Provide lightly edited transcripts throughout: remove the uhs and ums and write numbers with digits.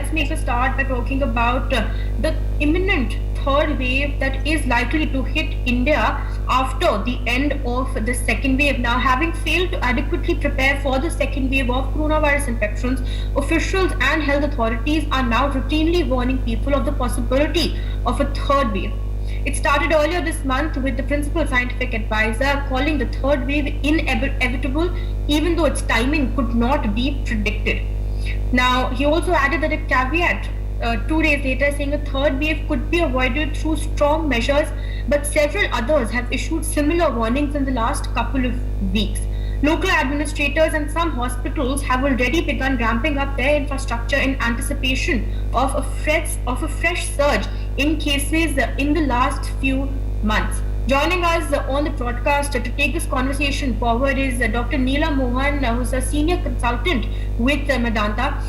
let's make a start by talking about the imminent third wave that is likely to hit India after the end of the second wave. Now, having failed to adequately prepare for the second wave of coronavirus infections, officials and health authorities are now routinely warning people of the possibility of a third wave. It started earlier this month with the principal scientific advisor calling the third wave inevitable, even though its timing could not be predicted. Now, he also added that a caveat 2 days later, saying a third wave could be avoided through strong measures, but several others have issued similar warnings in the last couple of weeks. Local administrators and some hospitals have already begun ramping up their infrastructure in anticipation of a fresh surge in cases in the last few months. Joining us on the broadcast to take this conversation forward is Dr. Neelam Mohan, who's a senior consultant with Medanta.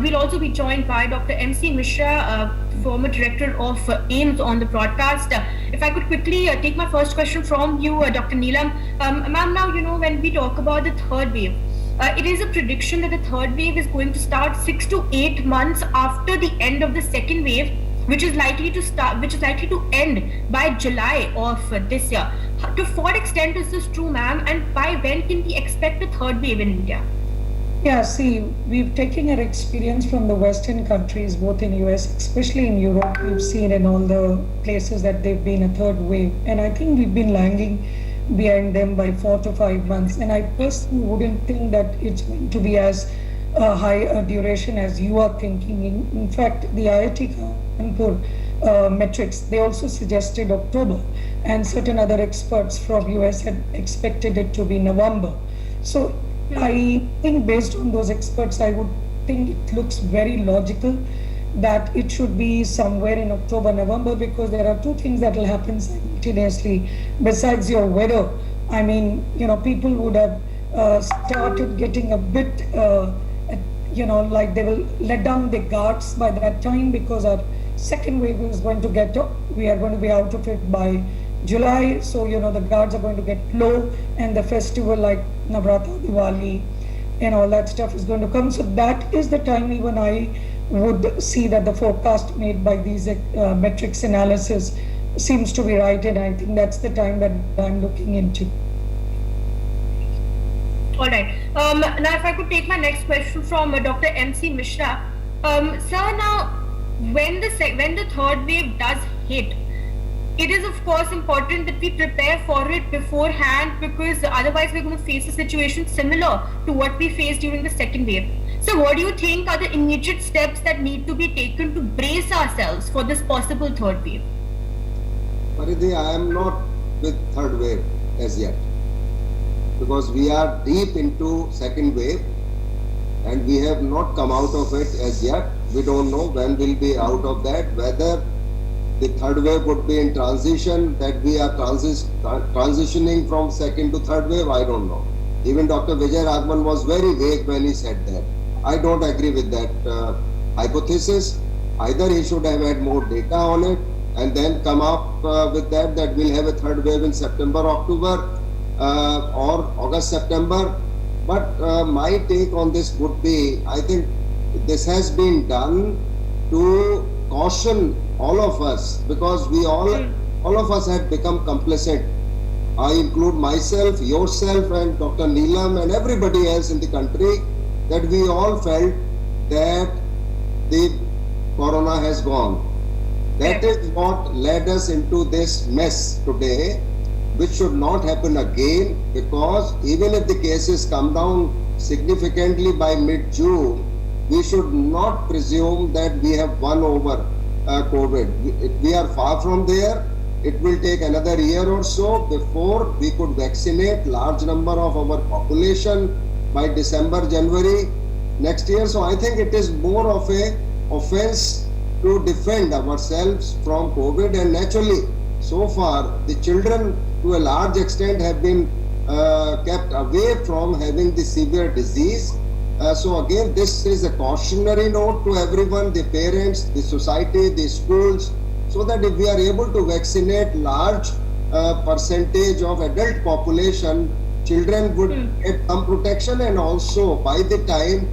We'll also be joined by Dr. MC Mishra, former director of AIIMS, on the broadcast. If I could quickly take my first question from you, Dr. Neelam. Ma'am, now, when we talk about the third wave, it is a prediction that the third wave is going to start 6 to 8 months after the end of the second wave, which is likely to end by July of this year. To what extent is this true, ma'am, and by when can we expect a third wave in India? Yeah, see, we've taken our experience from the Western countries, both in US, especially in Europe. We've seen in all the places that they've been a third wave, and I think we've been lagging behind them by 4 to 5 months. And I personally wouldn't think that it's going to be as high a duration as you are thinking. In fact, the IIT Kanpur metrics, they also suggested October, and certain other experts from US had expected it to be November. So I think based on those experts, I would think it looks very logical that it should be somewhere in October, November, because there are two things that will happen simultaneously besides your weather. I mean, people would have started getting a bit, like they will let down the guards by that time, because our second wave is going to get up. We are going to be out of it by July, so the guards are going to get low, and the festival like Navratri, Diwali, and all that stuff is going to come. So that is the time even I would see that the forecast made by these metrics analysis seems to be right, and I think that's the time that I'm looking into. All right. Now, if I could take my next question from Dr. MC Mishra. Sir, now, when the third wave does hit, it is of course important that we prepare for it beforehand, because otherwise we're going to face a situation similar to what we faced during the second wave. So what do you think are the immediate steps that need to be taken to brace ourselves for this possible third wave? Paridhi, I am not with third wave as yet, because we are deep into second wave and we have not come out of it as yet. We don't know when we'll be out of that, whether the third wave would be in transition, that we are transitioning from second to third wave, I don't know. Even Dr. Vijay Raghavan was very vague when he said that. I don't agree with that hypothesis. Either he should have had more data on it and then come up with that we'll have a third wave in September, October, or August, September. But my take on this would be, I think this has been done to caution all of us, because we all of us had become complacent. I include myself, yourself, and Dr. Neelam, and everybody else in the country, that we all felt that the corona has gone. That is what led us into this mess today, which should not happen again, because even if the cases come down significantly by mid-June, we should not presume that we have won over COVID. We are far from there. It will take another year or so before we could vaccinate large number of our population by December, January next year. So I think it is more of a offense to defend ourselves from COVID, and naturally, so far, the children to a large extent have been kept away from having the severe disease. So again, this is a cautionary note to everyone, the parents, the society, the schools, so that if we are able to vaccinate large percentage of adult population, children would get some protection, and also by the time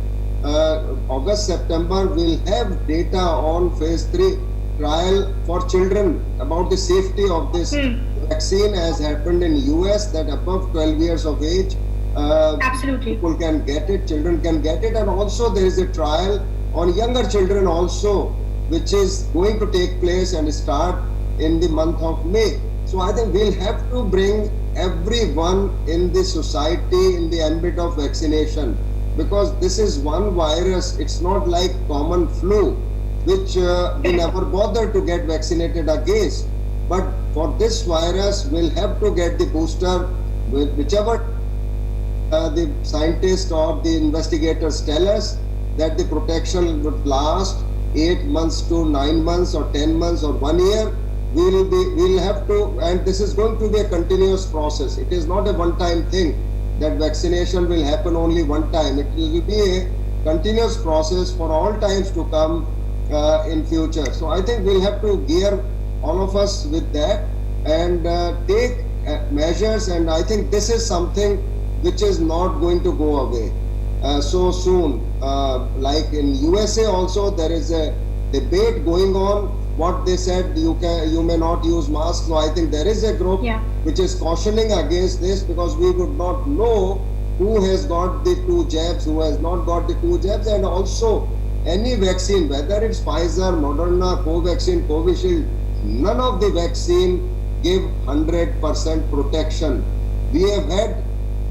August, September, we'll have data on phase 3 trial for children about the safety of this vaccine, as happened in US, that above 12 years of age, Absolutely. people can get it, children can get it. And also there is a trial on younger children also, which is going to take place and start in the month of May. So I think we'll have to bring everyone in the society in the ambit of vaccination, because this is one virus. It's not like common flu, which we never bother to get vaccinated against. But for this virus, we'll have to get the booster, whichever the scientists or the investigators tell us that the protection would last 8 months to 9 months or 10 months or 1 year. We'll have to, and this is going to be a continuous process. It is not a one-time thing that vaccination will happen only one time. It will be a continuous process for all times to come in future. So I think we'll have to gear all of us with that and take measures. And I think this is something which is not going to go away so soon. Like in USA also, there is a debate going on. What they said, you may not use masks. So I think there is a group which is cautioning against this, because we would not know who has got the 2 jabs, who has not got the 2 jabs, and also any vaccine, whether it's Pfizer, Moderna, Covaxin, Covishield, none of the vaccine give 100% protection. We have had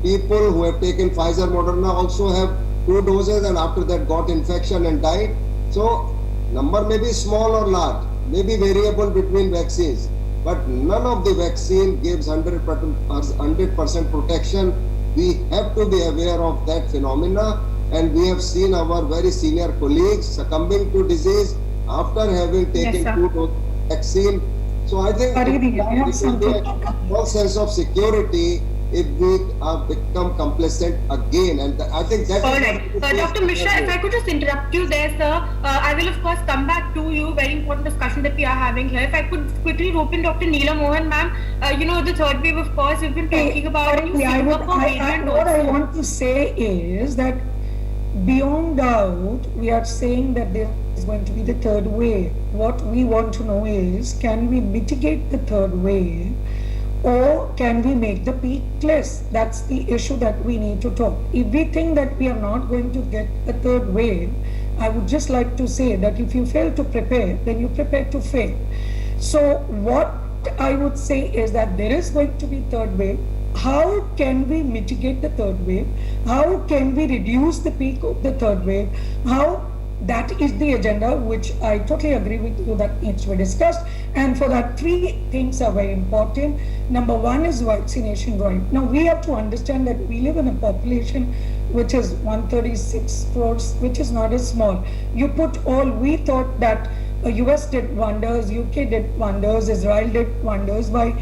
people who have taken Pfizer, Moderna also have 2 doses and after that got infection and died. So number may be small or large, may be variable between vaccines, but none of the vaccine gives 100% protection. We have to be aware of that phenomena, and we have seen our very senior colleagues succumbing to disease after having taken 2 doses of vaccine. So I think it will be a small sense of security if we become complacent again. And I think that is Dr. Mishra, if I could just interrupt you there, sir. I will of course come back to you. Very important discussion that we are having here. If I could quickly rope in Dr. Neela Mohan, ma'am. The third wave, of course, we've been talking about. What I want to say is that beyond doubt, we are saying that there is going to be the third wave. What we want to know is, can we mitigate the third wave, or can we make the peak less? That's the issue that we need to talk. If we think that we are not going to get a third wave, I would just like to say that if you fail to prepare, then you prepare to fail. So what I would say is that there is going to be third wave. How can we mitigate the third wave? How can we reduce the peak of the third wave? That is the agenda, which I totally agree with you that needs to be discussed. And for that, 3 things are very important. Number 1 is vaccination drive. Now we have to understand that we live in a population which is 136 crores, which is not as small. You put all, we thought that US did wonders, UK did wonders, Israel did wonders by,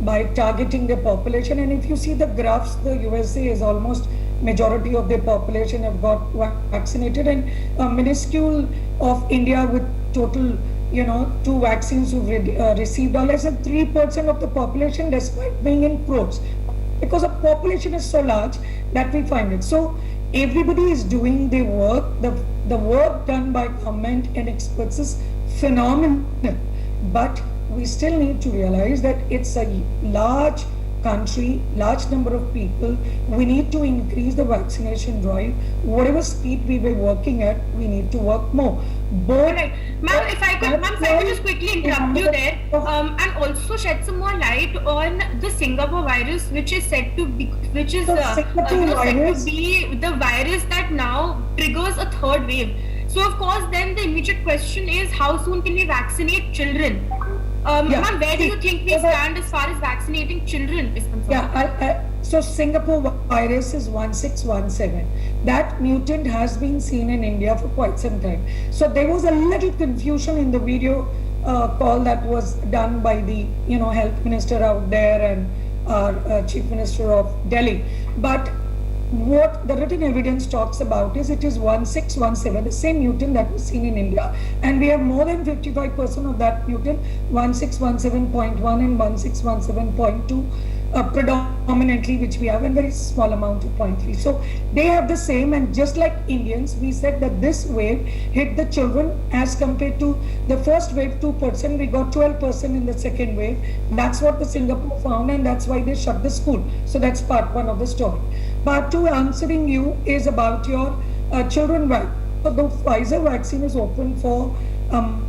by targeting the population. And if you see the graphs, the USA is almost majority of the population have got vaccinated, and a minuscule of India with total, 2 vaccines who've received are less than 3% of the population, despite being in crores, because the population is so large that we find it. So everybody is doing the work. The work done by government and experts is phenomenal, but we still need to realize that it's a large country, large number of people. We need to increase the vaccination drive. Whatever speed we were working at, we need to work more. Right. Ma'am, if I could just quickly interrupt you there, and also shed some more light on the Singapore virus, which is said to be, said to be the virus that now triggers a third wave. So of course, then the immediate question is, how soon can we vaccinate children? Ma'am, where do you think we stand as far as vaccinating children is concerned? So Singapore virus is 1617. That mutant has been seen in India for quite some time. So there was a little confusion in the video call that was done by the health minister out there and our chief minister of Delhi. But what the written evidence talks about is it is 1617, the same mutant that was seen in India, and we have more than 55% of that mutant, 1617.1 and 1617.2 predominantly, which we have, and very small amount of 0.3. So they have the same, and just like Indians, we said that this wave hit the children as compared to the first wave 2%. We got 12% in the second wave. That's what the Singapore found, and that's why they shut the school. So that's part one of the story. Part two, answering you, is about your children vaccine. So the Pfizer vaccine is open for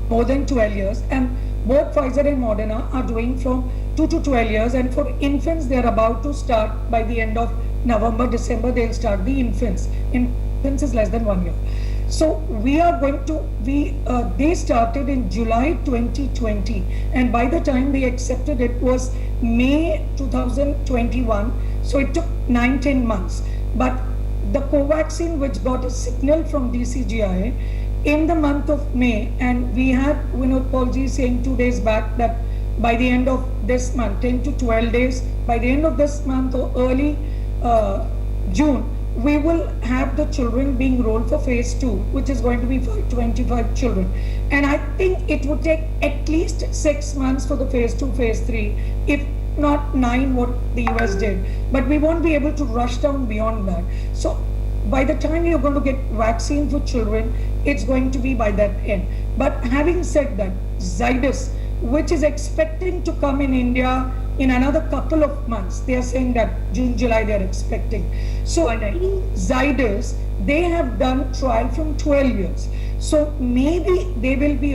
more than 12 years, and both Pfizer and Moderna are doing from 2 to 12 years, and for infants they are about to start by the end of November, December. They'll start the infants. Infants is less than 1 year. So we are going to, they started in July 2020, and by the time they accepted it was May 2021. So it took 9-10 months. But the Covaxin, which got a signal from DCGI in the month of May, and we had Vinod Paulji saying 2 days back that by the end of this month, 10 to 12 days, by the end of this month or early June, we will have the children being enrolled for phase 2, which is going to be for 25 children. And I think it would take at least 6 months for the phase 2, phase 3, if not 9, what the US did. But we won't be able to rush down beyond that. So by the time you're going to get vaccine for children, it's going to be by that end. But having said that, Zydus, which is expecting to come in India in another couple of months, they are saying that June, July they are expecting. So in Zydus, they have done trial from 12 years. So maybe they will be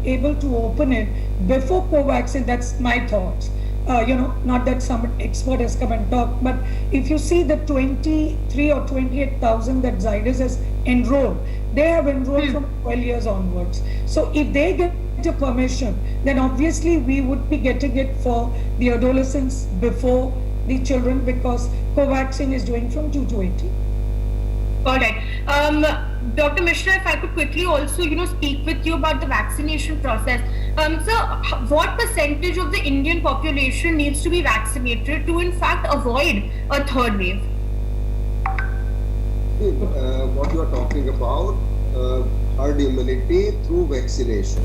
able to open it before Covaxin. That's my thoughts. Not that some expert has come and talked, but if you see the 23 or 28,000 that Zydus has enrolled, they have enrolled from 12 years onwards. So if they get a permission, then obviously we would be getting it for the adolescents before the children, because Covaxin is doing from 2 to 18. All right. Dr. Mishra, if I could quickly also, speak with you about the vaccination process. So what percentage of the Indian population needs to be vaccinated to, in fact, avoid a third wave? What you are talking about, herd immunity through vaccination.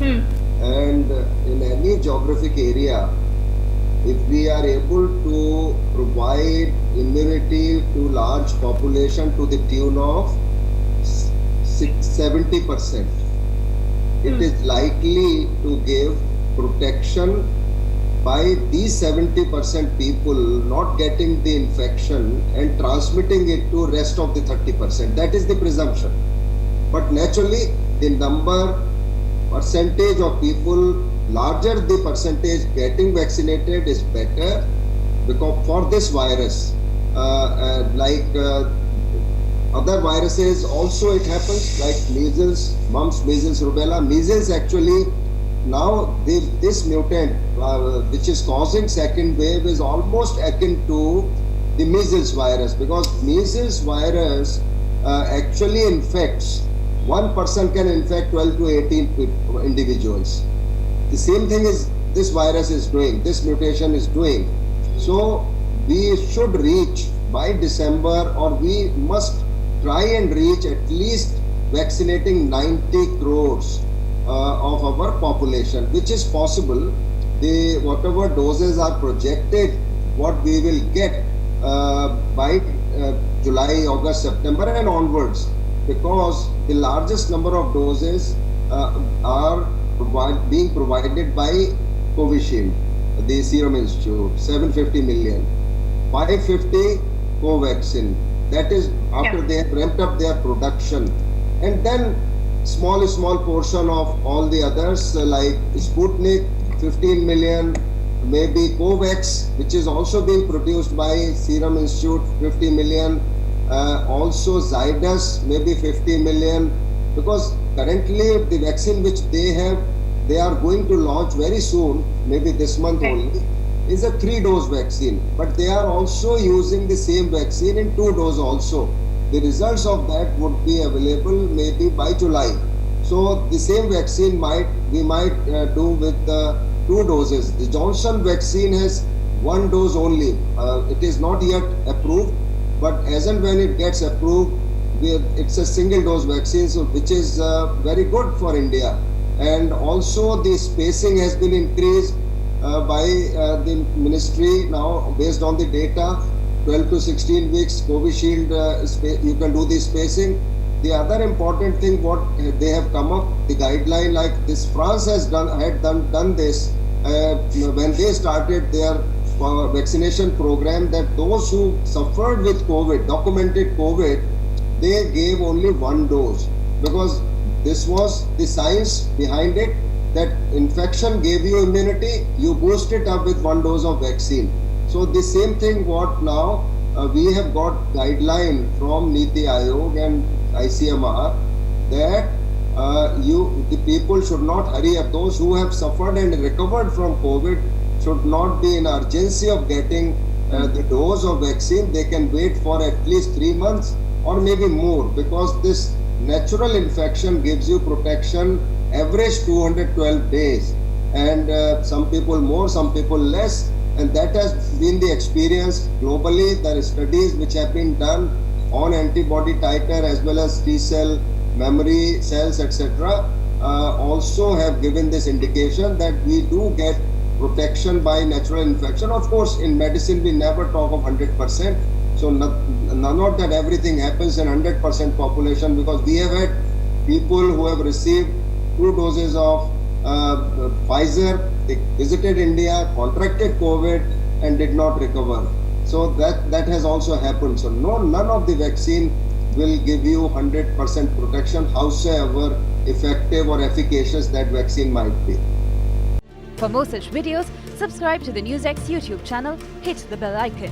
And in any geographic area, if we are able to provide immunity to large population to the tune of 70%, it is likely to give protection by these 70% people not getting the infection and transmitting it to rest of the 30%. That is the presumption. But naturally, the percentage of people, larger the percentage getting vaccinated is better, because for this virus, other viruses also it happens, like measles, mumps, measles, rubella. Measles actually, now this mutant which is causing second wave is almost akin to the measles virus, because measles virus actually infects, one person can infect 12 to 18 individuals. The same thing is this virus is doing, this mutation is doing. So we should reach by December, or we must try and reach at least vaccinating 90 crores of our population, which is possible. Whatever doses are projected, what we will get by July, August, September and onwards, because the largest number of doses are being provided by Covishield, the Serum Institute, 750 million, 550 Covaxin. That is after they have ramped up their production, and then small portion of all the others like Sputnik, 15 million, maybe Covax, which is also being produced by Serum Institute, 50 million, also Zydus, maybe 50 million, because currently the vaccine which they are going to launch very soon, maybe this month only, is a 3-dose vaccine, but they are also using the same vaccine in 2-dose also. The results of that would be available maybe by July. So the same vaccine we might do with 2 doses. The Johnson vaccine has 1 dose only. It is not yet approved, but as and when it gets approved, it's a single dose vaccine, so which is very good for India. And also the spacing has been increased. by the ministry now based on the data. 12 to 16 weeks Covishield, you can do the spacing. The other important thing what they have come up, the guideline like this, France has done this when they started their vaccination program, that those who suffered with COVID, documented COVID, they gave only one dose, because this was the science behind it, that infection gave you immunity, you boost it up with one dose of vaccine. So the same thing what now we have got guideline from Niti Aayog and ICMR that the people should not hurry up. Those who have suffered and recovered from COVID should not be in urgency of getting the dose of vaccine. They can wait for at least 3 months or maybe more, because this natural infection gives you protection average 212 days, and some people more, some people less. And that has been the experience globally. There are studies which have been done on antibody titer as well as T cell, memory cells, etc. Also have given this indication that we do get protection by natural infection. Of course, in medicine we never talk of 100%. So not that everything happens in 100% population, because we have had people who have received 2 doses of Pfizer. They visited India, contracted COVID and did not recover. So that has also happened. So none of the vaccine will give you 100% protection, howsoever effective or efficacious that vaccine might be. For more such videos, subscribe to the NewsX YouTube channel, hit the bell icon.